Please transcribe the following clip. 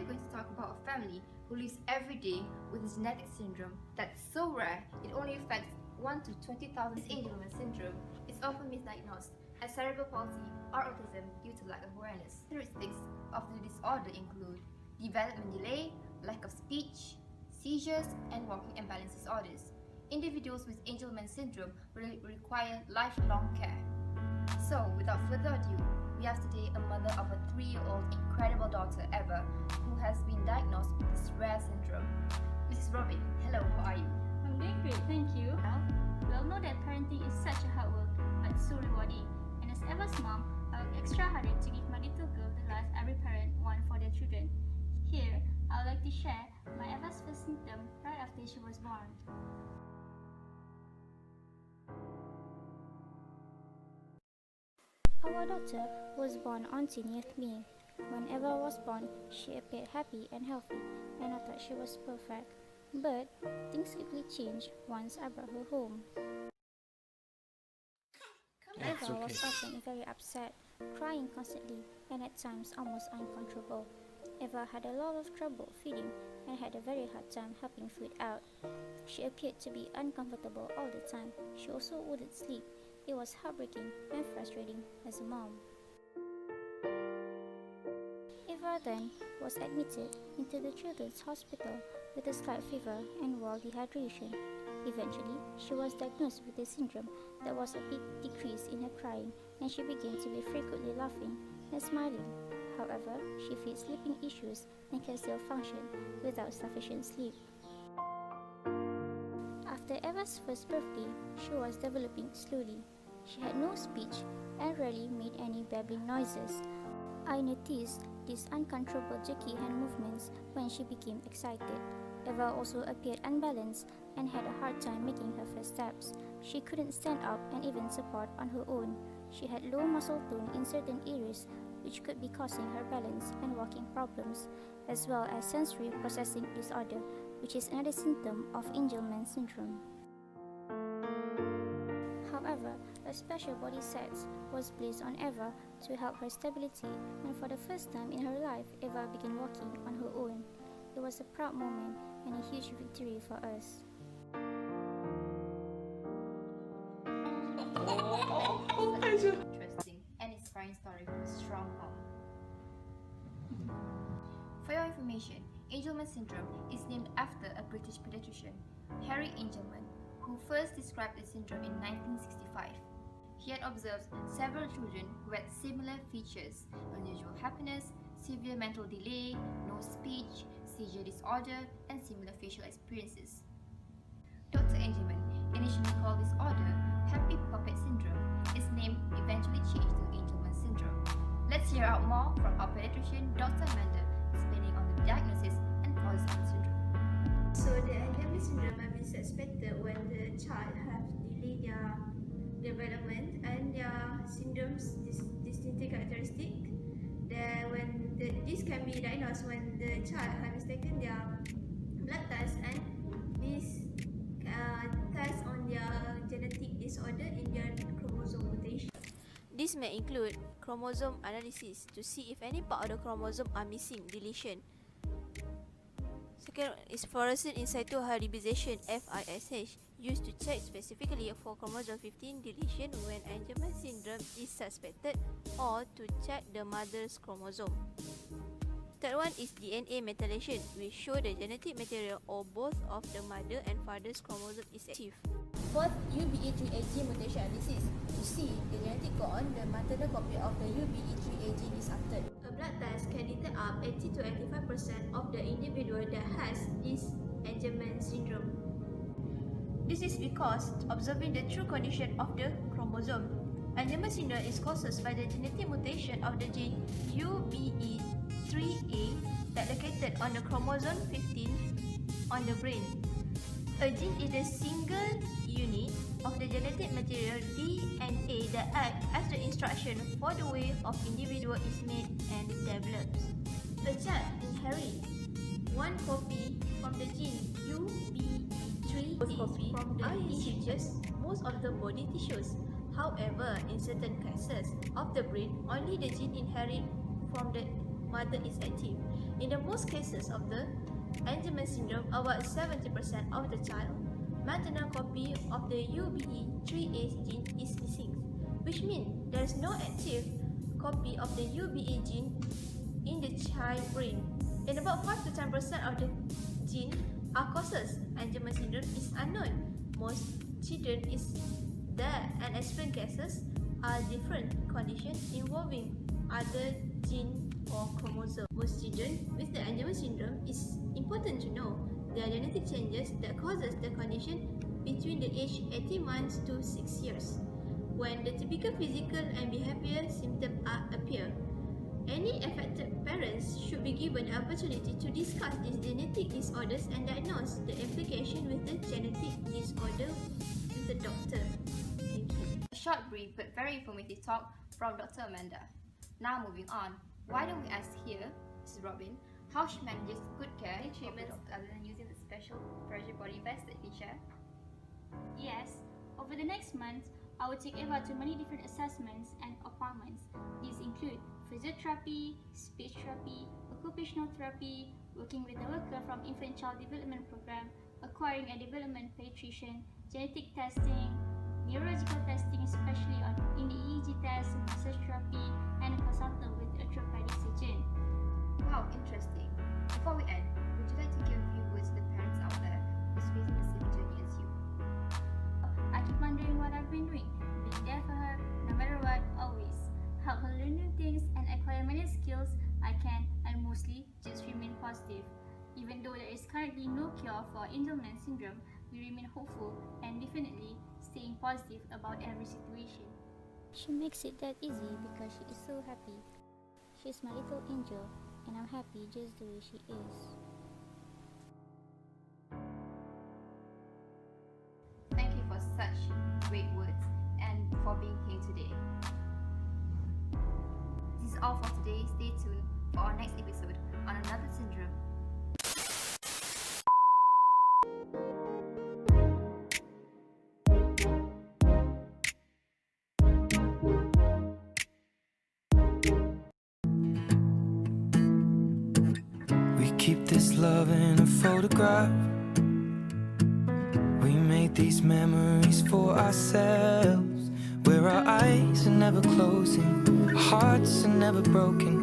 we're going to talk about a family who lives every day with a genetic syndrome that's so rare it only affects 1 to 20,000. This Angelman syndrome is often misdiagnosed as cerebral palsy or autism due to lack of awareness. Characteristics of the disorder include development delay, lack of speech, seizures, and walking and balance disorders. Individuals with Angelman syndrome will require lifelong care. So, without further ado, we have today a mother of a 3-year-old incredible daughter, Eva, who has been diagnosed with this rare syndrome. Mrs. Robin, hello, how are you? I'm doing great, thank you. We all know that parenting is such a hard work, but so rewarding. And as Eva's mom, I work extra harder to give my little girl the life every parent wants for their children. Here, I would like to share my Eva's first symptom right after she was born. Our daughter was born on 20th May. When Eva was born, she appeared happy and healthy, and I thought she was perfect. But things quickly changed once I brought her home. Eva was often very upset, crying constantly, and at times almost uncontrollable. Eva had a lot of trouble feeding and had a very hard time helping food out. She appeared to be uncomfortable all the time. She also wouldn't sleep. It was heartbreaking and frustrating as a mom. Eva then was admitted into the children's hospital with a slight fever and mild dehydration. Eventually, she was diagnosed with a syndrome that was a big decrease in her crying, and she began to be frequently laughing and smiling. However, she faced sleeping issues and can still function without sufficient sleep. After Eva's first birthday, she was developing slowly. She had no speech and rarely made any babbling noises. I noticed these uncontrollable jerky hand movements when she became excited. Eva also appeared unbalanced and had a hard time making her first steps. She couldn't stand up and even support on her own. She had low muscle tone in certain areas, which could be causing her balance and walking problems, as well as sensory processing disorder, which is another symptom of Angelman syndrome. However, a special body set was placed on Eva to help her stability, and for the first time in her life, Eva began walking on her own. It was a proud moment and a huge victory for us. Interesting and inspiring story from a strong mom. For your information, Angelman syndrome is named after a British pediatrician, Harry Angelman, who first described the syndrome in 1965. He had observed several children who had similar features: unusual happiness, severe mental delay, no speech, seizure disorder, and similar facial experiences. Dr. Angelman initially called this order Happy Puppet Syndrome. Its name eventually changed to Angelman syndrome. Let's hear out more from our pediatrician, Dr. Amanda, explaining on the diagnosis and causes of the syndrome. So the Angelman syndrome has been suspected when the child have delayed their development and their syndrome's distinctive characteristic. This can be diagnosed when the child has mistaken their blood test, and this test on their genetic disorder in their chromosome mutation. This may include chromosome analysis to see if any part of the chromosome are missing, deletion. Second is fluorescent in situ hybridization, FISH, used to check specifically for chromosome 15 deletion when Angelman syndrome is suspected, or to check the mother's chromosome. Third one is DNA methylation, which show the genetic material or both of the mother and father's chromosome is active. Fourth, UBE3A mutation analysis to see the genetic code on the maternal copy of the UBE3A gene is altered. A blood test can detect up 80 to 85% of the individual that has this Angelman syndrome. This is because observing the true condition of the chromosome. Angelman syndrome is caused by the genetic mutation of the gene UBE3A that located on the chromosome 15 on the brain. A gene is a single unit of the genetic material DNA that acts as the instruction for the way of individual is made and develops. A child inherits one copy from the gene UBE3 from the tissues, most of the body tissues. However, in certain cases of the brain, only the gene inherited from the mother is active. In the most cases of the Angelman syndrome, about 70% of the child maternal copy of the UBE3A gene is missing, which means there is no active copy of the UBE gene in the child brain. And about 5 to 10% of the gene are causes. Angelman syndrome is unknown. Most children is there, and explained cases are different conditions involving other gene or chromosome. Most children with the Angelman syndrome is important to know there are genetic changes that causes the condition between the age 18 months to 6 years, when the typical physical and behavioral symptoms appear. Any affected parents should be given the opportunity to discuss these genetic disorders and diagnose the implication with the genetic disorder with the doctor. Thank you. A short, brief, but very informative talk from Dr. Amanda. Now moving on, why don't we ask here, Mrs. Robin, how she manages good care treatments other than using the special pressure body vest that we share? Yes, over the next month, I will take Eva to many different assessments and appointments. These include physiotherapy, speech therapy, occupational therapy, working with a worker from Infant Child Development Program, acquiring a development pediatrician, genetic testing, neurological testing, especially in the EEG test, massage therapy, and a consultant with a orthopedic surgeon. Wow, interesting. Before we end, would you like to give a few words to the parents out there who's facing the same journey as you? I keep wondering what I've been doing, being there for her, no matter what, always. Help her learn new things and acquire many skills I can, and mostly just remain positive. Even though there is currently no cure for Angelman syndrome, we remain hopeful and definitely staying positive about every situation. She makes it that easy because she is so happy. She's my little angel, and I'm happy just the way she is. Thank you for such great words and for being here today. This is all for today. Stay tuned for our next episode on another syndrome. We keep this love in a photograph. We made these memories for ourselves, where our eyes are never closing, our hearts are never broken,